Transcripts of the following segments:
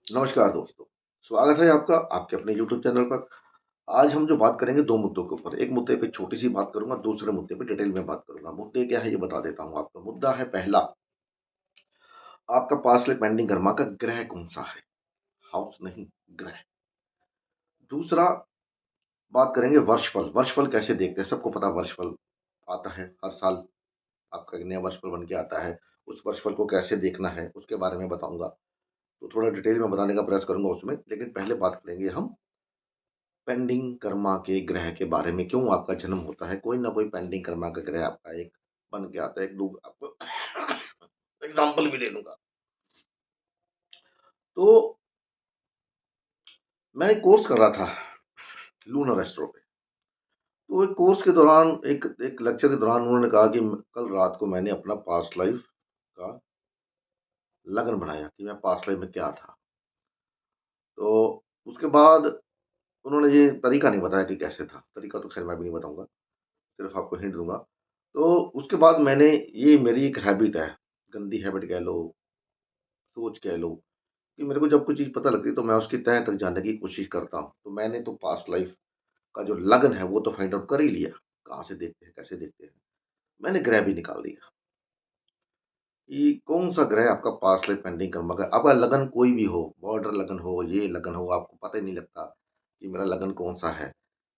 नमस्कार दोस्तों, स्वागत है आपका आपके अपने यूट्यूब चैनल पर। आज हम जो बात करेंगे 2 मुद्दों के ऊपर। एक मुद्दे पे छोटी-सी बात करूँगा, दूसरे मुद्दे पे डिटेल में बात करूँगा। मुद्दे क्या है ये बता देता हूँ आपको। मुद्दा है पहला, आपका पास लाइफ पेंडिंग कर्मा का ग्रह कौन-सा है? हाउस नहीं, ग्रह। दूसरा बात करेंगे वर्षफल। वर्षफल कैसे देखते हैं? सबको पता है वर्षफल आता है हर साल, आपका एक नया वर्षफल बन के आता है। उस वर्षफल को कैसे देखना है, उसके बारे में बताऊँगा। तो थोड़ा डिटेल में बताने का प्रयास करूँगा उसमें, लेकिन पहले बात करेंगे हम पेंडिंग कर्मा के ग्रह के बारे में। क्यों आपका जन्म होता है, कोई ना कोई पेंडिंग कर्मा का ग्रह आपका एक बन के आता है। एक दो आपको एग्जाम्पल भी दे दूंगा। तो मैं एक कोर्स कर रहा था लूनर एस्ट्रो पे। तो एक कोर्स के दौरान एक एक लेक्चर के दौरान उन्होंने कहा कि कल रात को मैंने अपना पास्ट लाइफ का लगन बनाया कि मैं पास्ट लाइफ में क्या था। तो उसके बाद उन्होंने ये तरीका नहीं बताया कि कैसे था। तरीका तो खैर मैं भी नहीं बताऊंगा, सिर्फ आपको हिंट दूंगा। तो उसके बाद मैंने, ये मेरी एक हैबिट है, गंदी हैबिट कह लो, सोच कह लो, कि मेरे को जब कोई चीज़ पता लगती है तो मैं उसकी तह तक जानने की कोशिश करता हूँ। तो मैंने तो पास्ट लाइफ का जो लगन है वो तो फाइंड आउट कर ही लिया, कहाँ से देखते हैं, कैसे देखते हैं। मैंने ग्रह भी निकाल दिया कि कौन-सा ग्रह आपका पास्ट लाइफ पेंडिंग कर्म का। आपका लगन कोई भी हो, बॉर्डर लगन हो, ये लगन हो, आपको पता ही नहीं लगता कि मेरा लगन कौन-सा है।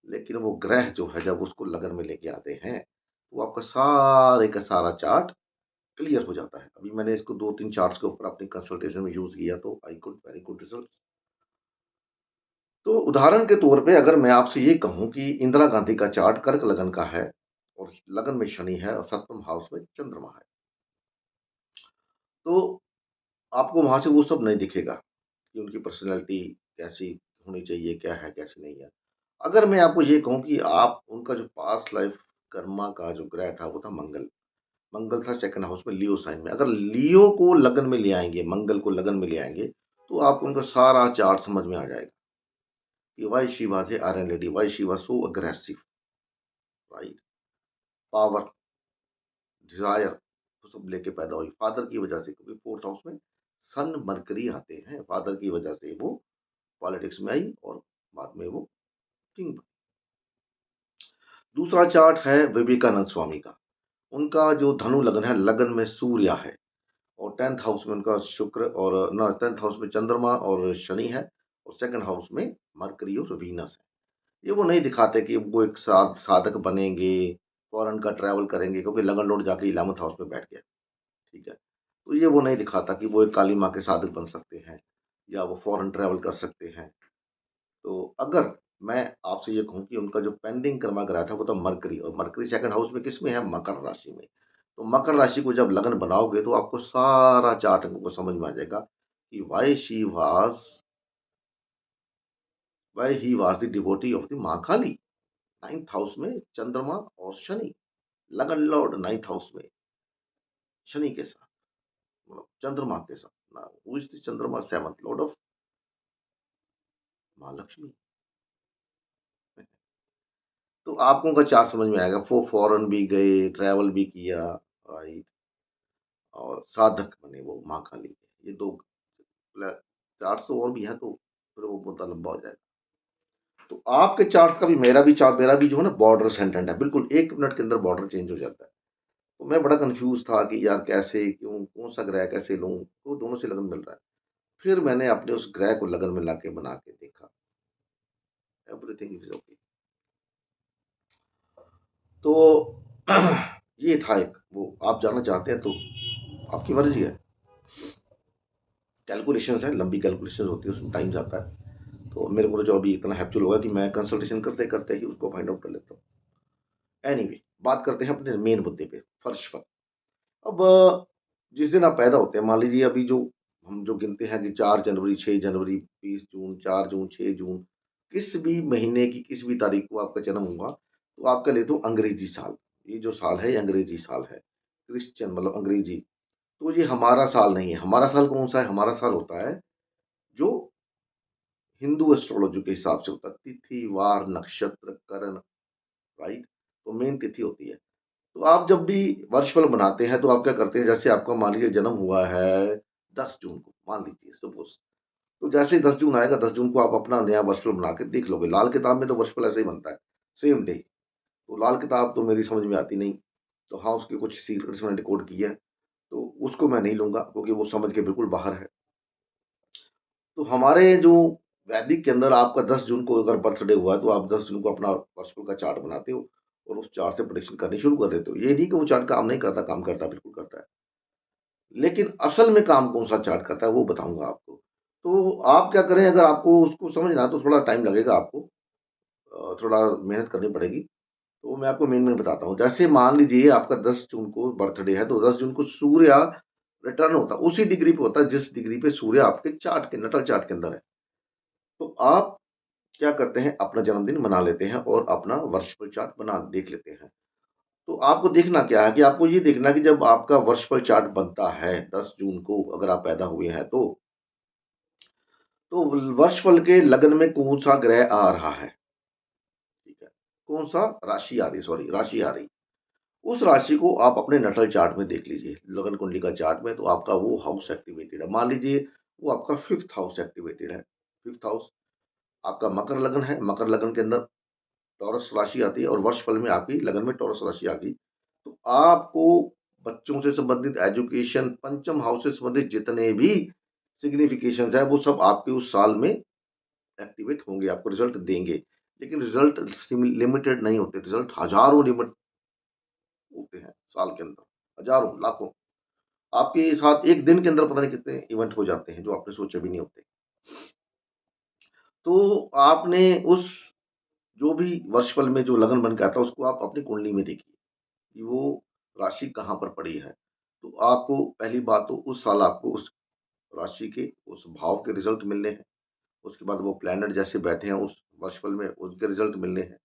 लेकिन वो ग्रह जो है जब उसको लगन में लेके आते हैं, तो आपका सारे का सारा चार्ट क्लियर हो जाता है। अभी मैंने इसको 2-3 चार्ट्स के ऊपर अपनी कंसल्टेशन में यूज़ किया तो I got very good results. तो उदाहरण के तौर पे अगर मैं आपसे ये कहूँ कि इंदिरा गांधी का चार्ट कर्क लगन का है और लगन में शनि है और सप्तम हाउस में चंद्रमा है, तो आपको वहाँ से वो सब नहीं दिखेगा कि उनकी पर्सनैलिटी कैसी होनी चाहिए, क्या है, कैसी नहीं है। अगर मैं आपको ये कहूँ कि आप उनका जो पास्ट लाइफ कर्मा का जो ग्रह था वो था मंगल। मंगल था सेकंड हाउस में लियो साइन में। अगर लियो को लगन में ले आएँगे, मंगल को लगन में ले आएँगे, तो आपको उनका सारा चार्ट समझ में आ जाएगा कि why she was A iron lady, why she was so aggressive, right? Power, desire वो सब लेके पैदा हुई फादर की वजह से, क्योंकि 4th हाउस में सन, मरकरी आते हैं। फादर की वजह से वो पॉलिटिक्स में आई और बाद में वो किंग बनी। दूसरा चार्ट है विवेकानंद स्वामी का। उनका जो धनु लगन है, लगन में सूर्य है और 10th हाउस में उनका शुक्र और ना 10th हाउस में चंद्रमा और शनि है और सेकंड हाउस में मरकरी और वीनस है। ये वो नहीं दिखाते कि वो एक साधक बनेंगे, फॉरेन का ट्रैवल करेंगे, क्योंकि लगन लॉर्ड जाके 11th हाउस में बैठ गया, ठीक है? तो ये वो नहीं दिखाता कि वो एक काली माँ के साधक बन सकते हैं या वो फॉरेन ट्रैवल कर सकते हैं। तो अगर मैं आपसे ये कहूँ कि उनका जो पेंडिंग कर्मा ग्रह था वो था मरकरी, और मरकरी सेकंड हाउस में किसमें है? मकर राशि में। तो मकर राशि को जब लगन बनाओगे तो आपको सारा चार्ट को समझ में आ जाएगा कि why he was the devotee of the माँ काली। 9th हाउस में चंद्रमा और शनि, लगन लॉर्ड 9th हाउस में शनि के साथ, मतलब चंद्रमा के साथ। ना हु इज द चंद्रमा? 7th लॉर्ड ऑफ माँ लक्ष्मी। तो आपको उनका चार्ट समझ में आएगा। वो फॉरेन भी गए, ट्रैवल भी किया, राइट? और साधक बने वो माँ काली के। ये 2 प्ल चार्ट्स तो और भी हैं, तो फिर वो मुद्दा लंबा हो जाएगा। तो आपके चार्ट्स का भी, मेरा भी जो है ना बॉर्डर असेंडेंट है। बिल्कुल 1 मिनट के अंदर बॉर्डर चेंज हो जाता है। तो मैं बड़ा कन्फ्यूज़ था कि यार कैसे, क्यों, कौन-सा ग्रह कैसे लूँ? तो दोनों से लगन मिल रहा है। फिर मैंने अपने उस ग्रह को लगन में लाके बना के देखा, एवरीथिंग इज़ ओके। तो ये था एक, वो आप जानना चाहते हैं तो आपकी मर्ज़ी है। कैलकुलेशंस है, लंबी कैलकुलेशंस होती है, उसमें टाइम जाता है। तो मेरे को तो जो अभी इतना हैप्चुअल होगा कि मैं कंसल्टेशन करते-करते ही उसको फाइंड आउट कर लेता हूँ। एनीवे, बात करते हैं अपने मेन मुद्दे पे, फर्श पर। अब जिस दिन आप पैदा होते हैं, मान लीजिए अभी जो हम जो गिनते हैं कि 4 जनवरी, 6 जनवरी, 20 जून, 4 जून, 6 जून, किस भी महीने की किस भी तारीख को आपका जन्म हुआ, तो आपका ले दो अंग्रेजी साल। ये जो साल है, ये अंग्रेजी साल है। क्रिश्चियन मतलब अंग्रेजी। तो ये हमारा साल नहीं है। हमारा साल कौन-सा है? हमारा साल होता है जो हिंदू एस्ट्रोलॉजी के हिसाब से होता है। तिथि, वार, नक्षत्र, करण, राइट? तो मेन तिथि होती है। तो आप जब भी वर्षफल बनाते हैं तो आप क्या करते हैं, जैसे आपका मान लीजिए जन्म हुआ है 10 जून को, मान लीजिए सपोज़। तो तो जैसे ही 10 जून आएगा, 10 जून को आप अपना नया वर्षफल बना के देख लोगे। लाल किताब में तो वर्षफल ऐसे ही बनता है, सेम डे। तो लाल किताब तो मेरी समझ में आती नहीं। तो हाँ, उसके कुछ सीक्रेट्स मैंने डिकोड किए हैं, तो उसको मैं नहीं लूँगा क्योंकि वो समझ के बिल्कुल बाहर है। तो हमारे जो वैदिक के अंदर आपका 10 जून को अगर बर्थडे हुआ है, तो आप 10 जून को अपना वर्षफल का चार्ट बनाते हो और उस चार्ट से प्रेडिक्शन करनी शुरू कर देते हो। ये नहीं कि वो चार्ट काम नहीं करता, काम करता है, बिल्कुल करता है। लेकिन असल में काम कौन-सा चार्ट करता है, वो बताऊँगा आपको। तो आप क्या करें, अगर आपको उसको समझना है तो थोड़ा टाइम लगेगा आपको, थोड़ा मेहनत करनी पड़ेगी। तो मैं आपको मेन-मेन बताता हूँ। जैसे मान लीजिए आपका 10 जून को बर्थडे है, तो 10 जून को सूर्य रिटर्न होता है, उसी डिग्री पे होता है जिस डिग्री पे सूर्य आपके चार्ट के नटल चार्ट के अंदर है। तो आप क्या करते हैं, अपना जन्मदिन मना लेते हैं और अपना वर्षफल चार्ट बना देख लेते हैं। तो आपको देखना क्या है कि आपको ये देखना है कि जब आपका वर्षफल चार्ट बनता है 10 जून को, अगर आप पैदा हुए हैं तो वर्षफल के लगन में कौन-सा ग्रह आ रहा है, ठीक है? कौन-सा राशि आ रही है, सॉरी राशि आ रही है। उस राशि को आप अपने नटल चार्ट में देख लीजिए, लगन कुंडली का चार्ट में, तो आपका वो हाउस एक्टिवेटेड है। मान लीजिए वो आपका 5th हाउस एक्टिवेटेड है। 5th हाउस आपका मकर लगन है, मकर लगन के अंदर टॉरस राशि आती है और वर्षफल में आपकी लगन में टॉरस राशि आ गई। तो आपको बच्चों से संबंधित एजुकेशन, पंचम हाउस से संबंधित जितने भी सिग्निफिकेशंस है, वो सब आपके उस साल में एक्टिवेट होंगे, आपको रिजल्ट देंगे। लेकिन रिजल्ट लिमिटेड नहीं होते, रिजल्ट हज़ारों लिमिट होते हैं साल के अंदर, हज़ारों, लाखों। आपके साथ एक दिन के अंदर पता नहीं कितने इवेंट हो जाते हैं, जो आपने सोचे भी नहीं होते। तो आपने उस जो भी वर्षफल में जो लगन बन के आता है, उसको आप अपनी कुंडली में देखिए कि वो राशि कहाँ पर पड़ी है। तो आपको पहली बात तो उस साल आपको उस राशि के, उस भाव के रिज़ल्ट मिलने हैं। उसके बाद वो प्लैनेट जैसे बैठे हैं उस वर्षफल में, उनके रिज़ल्ट मिलने हैं।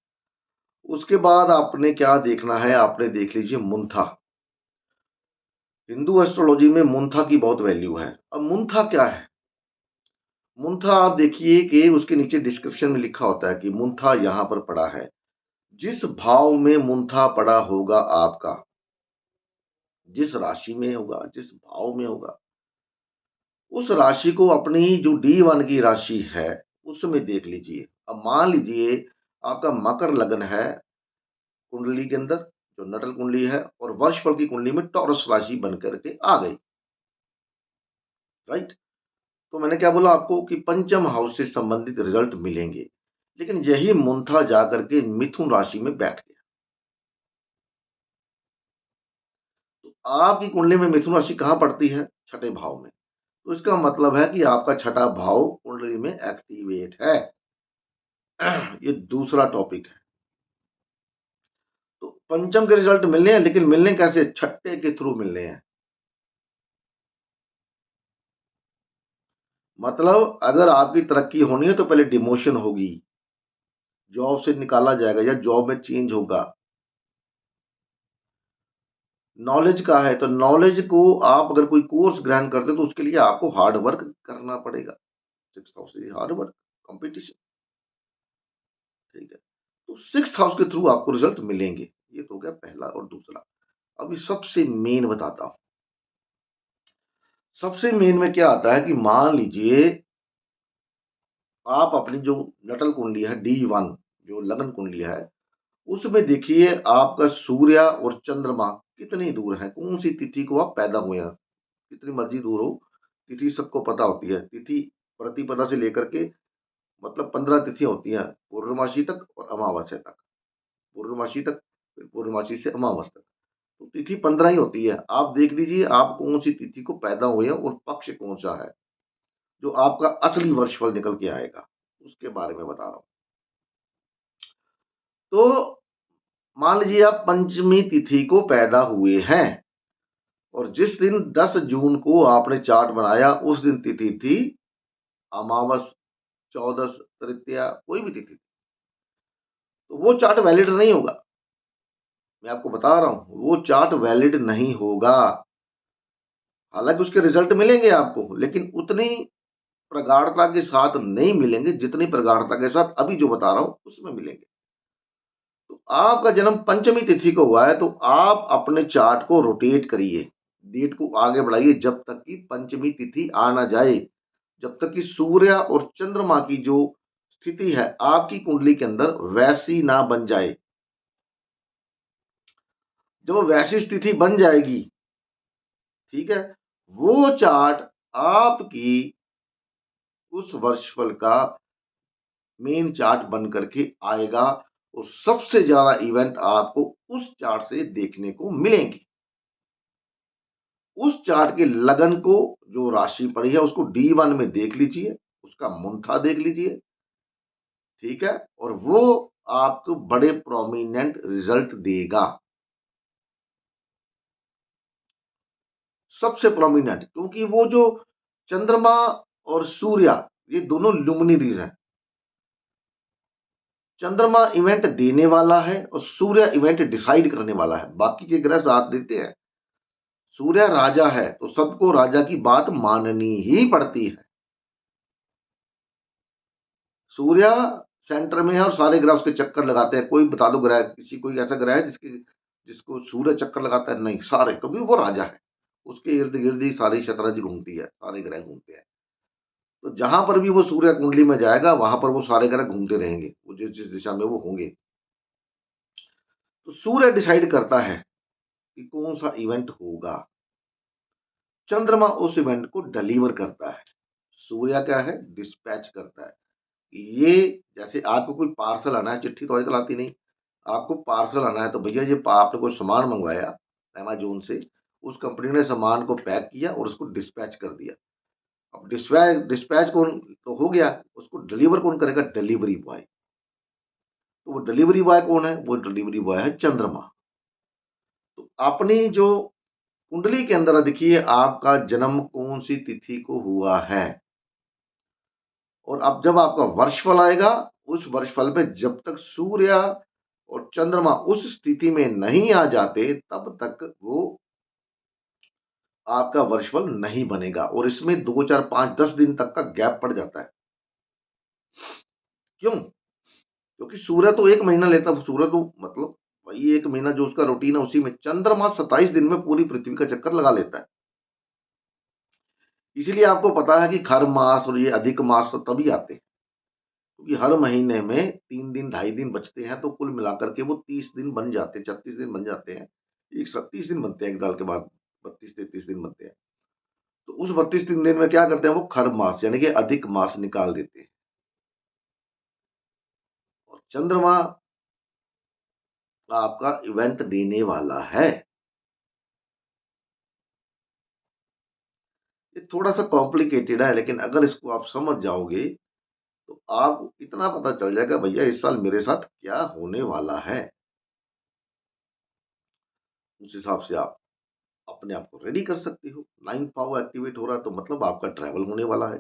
उसके बाद आपने क्या देखना है, आपने देख लीजिए मुंथा। हिंदू एस्ट्रोलॉजी में मुंथा की बहुत वैल्यू है। अब मुंथा क्या है? मुंथा आप देखिए कि उसके नीचे डिस्क्रिप्शन में लिखा होता है कि मुंथा यहाँ पर पड़ा है। जिस भाव में मुंथा पड़ा होगा आपका, जिस राशि में होगा, जिस भाव में होगा, उस राशि को अपनी जो D1 की राशि है, उसमें देख लीजिए। अब मान लीजिए आपका मकर लगन है कुंडली के अंदर, जो नटल कुंडली है, और वर्षफल की कुंडली में टॉरस राशि बन कर के आ गई, राइट? तो मैंने क्या बोला आपको कि पंचम हाउस से संबंधित रिजल्ट मिलेंगे। लेकिन यही मुंथा जाकर के मिथुन राशि में बैठ गया। तो आपकी कुंडली में मिथुन राशि कहाँ पड़ती है? छठे भाव में। तो इसका मतलब है कि आपका छठा भाव कुंडली में एक्टिवेट है। ये दूसरा टॉपिक है। तो पंचम के रिजल्ट मिलने हैं, लेकिन मिलने कैसे? छठे के थ्रू मिलने हैं। मतलब अगर आपकी तरक्की होनी है तो पहले डिमोशन होगी, जॉब से निकाला जाएगा या जॉब में चेंज होगा। नॉलेज का है तो नॉलेज को आप अगर कोई कोर्स ग्रहण करते हो तो उसके लिए आपको हार्ड वर्क करना पड़ेगा। 6th हाउस से हार्ड वर्क, कंपटीशन, ठीक है। तो 6th हाउस के थ्रू आपको रिजल्ट मिलेंगे। ये तो हो गया पहला। और दूसरा, अभी सबसे मेन बताता हूँ। सबसे मेन में क्या आता है कि मान लीजिए आप अपनी जो नटल कुंडली है D1, जो लगन कुंडली है, उसमें देखिए आपका सूर्य और चंद्रमा कितनी दूर है, कौन सी तिथि को आप पैदा हुए हैं। कितनी मर्जी दूर हो, तिथि सबको पता होती है। तिथि प्रतिपदा से लेकर के मतलब 15 तिथियां होती हैं, पूर्णमासी तक और अमावस्या तक। पूर्णमासी तक, फिर पूर्णमासी से अमावस तक। तो तिथि 15 ही होती है। आप देख लीजिए आप कौन सी तिथि को पैदा हुए हैं और पक्ष कौन सा है, जो आपका असली वर्षफल निकल के आएगा, उसके बारे में बता रहा हूँ। तो मान लीजिए आप पंचमी तिथि को पैदा हुए हैं और जिस दिन 10 जून को आपने चार्ट बनाया, उस दिन तिथि थी अमावस, चौदस, तृतीया, कोई भी तिथि, तो वो चार्ट वैलिड नहीं होगा। मैं आपको बता रहा हूं, वो चार्ट वैलिड नहीं होगा। हालांकि उसके रिजल्ट मिलेंगे आपको, लेकिन उतनी प्रगाढ़ता के साथ नहीं मिलेंगे जितनी प्रगाढ़ता के साथ अभी जो बता रहा हूं उसमें मिलेंगे। तो आपका जन्म पंचमी तिथि को हुआ है, तो आप अपने चार्ट को रोटेट करिए, डेट को आगे बढ़ाइए जब तक कि पंचमी तिथि आ ना जाए। जब तक कि सूर्य और चंद्रमा की जो स्थिति है आपकी कुंडली के अंदर वैसी ना बन जाए। जब वो वैसी स्थिति बन जाएगी, ठीक है, वो चार्ट आपकी उस वर्षफल का मेन चार्ट बन करके आएगा और सबसे ज्यादा इवेंट आपको उस चार्ट से देखने को मिलेंगे। उस चार्ट के लगन को, जो राशि पड़ी है उसको D1 में देख लीजिए, उसका मुंथा देख लीजिए, ठीक है, और वो आपको बड़े प्रोमिनेंट रिजल्ट देगा। सबसे प्रोमिनेंट, क्योंकि वो जो चंद्रमा और सूर्य ये दोनों लुमिनरीज हैं। चंद्रमा इवेंट देने वाला है और सूर्य इवेंट डिसाइड करने वाला है। बाकी के ग्रह साथ देते हैं। सूर्य राजा है तो सबको राजा की बात माननी ही पड़ती है। सूर्य सेंटर में है और सारे ग्रह उसके चक्कर लगाते हैं। कोई बता दो ग्रह, किसी कोई ऐसा ग्रह है जिसको सूर्य चक्कर लगाता है? नहीं, सारे, क्योंकि वो राजा है। उसके इर्द गिर्द ही सारी शतरंज घूमती है, सारे ग्रह घूमते हैं। तो जहां पर भी वो सूर्य कुंडली में जाएगा वहां पर वो सारे ग्रह घूमते रहेंगे, वो जिस जिस दिशा में वो होंगे। तो सूर्य डिसाइड करता है कि कौन सा इवेंट होगा, चंद्रमा उस इवेंट को डिलीवर करता है, सूर्य क्या है, डिस्पैच करता है। ये जैसे आपको कोई पार्सल आना है, चिट्ठी तो आजकल आती नहीं, आपको पार्सल आना है तो भैया ये आपने कोई सामान मंगवाया अमेजोन से, उस कंपनी ने सामान को पैक किया और उसको डिस्पैच कर दिया। अब डिस्पैच डिस्पैच कौन तो हो गया, उसको डिलीवर कौन करेगा? Delivery boy. तो वो डिलीवरी बॉय कौन है? वो डिलीवरी बॉय है चंद्रमा। तो अपनी जो कुंडली के अंदर देखिए आपका जन्म कौन सी तिथि को हुआ है, और अब जब आपका वर्षफल आएगा, उस वर्षफल पे जब तक सूर्य और चंद्रमा उस स्थिति में नहीं आ जाते तब तक वो आपका वर्षफल नहीं बनेगा। और इसमें 2 4 5 10 दिन तक का गैप पड़ जाता है। क्यों? क्योंकि सूर्य तो 1 महीना लेता है, सूर्य तो मतलब वही 1 महीना जो उसका रूटीन है उसी में, चंद्रमा 27 दिन में पूरी पृथ्वी का चक्कर लगा लेता है। इसीलिए आपको पता है कि खर मास और ये अधिक मास तो तभी आते हैं, क्योंकि हर महीने में 3 दिन 2.5 दिन बचते हैं, तो कुल मिलाकर के वो 30 दिन बन जाते हैं, 36 दिन बन जाते हैं। 1 30 दिन बनते हैं एक साल के बाद, 32 33 दिन बनते हैं। तो उस 32 दिन में क्या करते हैं, वो खर मास यानी कि अधिक मास निकाल देते हैं। और चंद्रमा आपका इवेंट देने वाला है। ये थोड़ा सा कॉम्प्लिकेटेड है, लेकिन अगर इसको आप समझ जाओगे तो आप इतना पता चल जाएगा भैया इस साल मेरे साथ क्या होने वाला है। उस हिसाब से आप अपने आप को रेडी कर सकते हो। 9th पावर एक्टिवेट हो रहा है तो मतलब आपका ट्रैवल होने वाला है।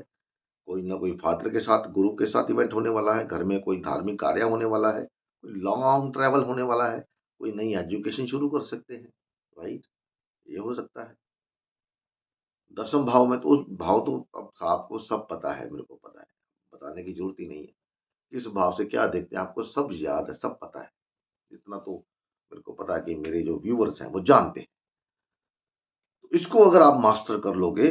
कोई ना कोई फादर के साथ, गुरु के साथ इवेंट होने वाला है, घर में कोई धार्मिक कार्य होने वाला है, कोई लॉन्ग ट्रैवल होने वाला है, कोई नई एजुकेशन शुरू कर सकते हैं, राइट? ये हो सकता है। 10वें भाव में तो उस भाव तो अब आपको सब पता है, मेरे को पता है, बताने की जरूरत ही नहीं है। किस भाव से क्या देखते हैं आपको सब याद है, सब पता है। इतना तो मेरे को पता है कि मेरे जो व्यूअर्स हैं वो जानते हैं। तो इसको अगर आप मास्टर कर लोगे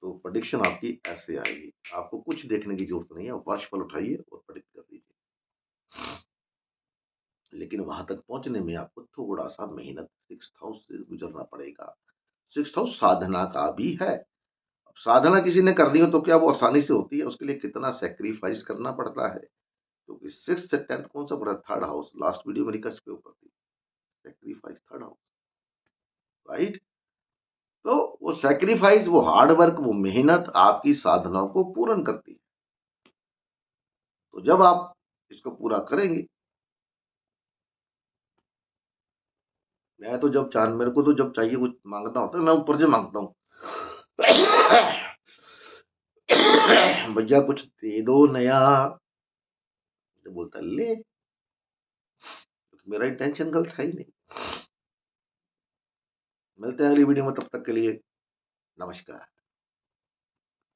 तो प्रेडिक्शन आपकी ऐसे आएगी। आपको कुछ देखने की जरूरत नहीं है, वर्षफल उठाइए और प्रेडिक्ट कर दीजिए। लेकिन वहां तक पहुंचने में आपको थोड़ा सा मेहनत 6th हाउस से गुजरना पड़ेगा। 6th हाउस साधना का भी है। अब साधना किसी ने करनी हो तो क्या वो आसानी से होती है? उसके लिए कितना सेक्रीफाइस करना पड़ता है। क्योंकि 6th से 10th कौन सा पड़ा? 3rd house. लास्ट वीडियो मेरी किस पे ऊपर थी? Sacrifice 3rd house, right? तो वो सेक्रीफाइस, वो हार्ड वर्क, वो मेहनत आपकी साधनाओं को पूर्ण करती है। तो जब आप इसको पूरा करेंगे, मैं तो जब चाह मेरे को तो जब चाहिए कुछ मांगना होता है मैं ऊपर से मांगता हूँ। भैया कुछ दे दो नया, तो बोलता है, ले। मेरा इंटेंशन गलत है ही नहीं। मिलते हैं अगली वीडियो में, तब तक के लिए नमस्कार।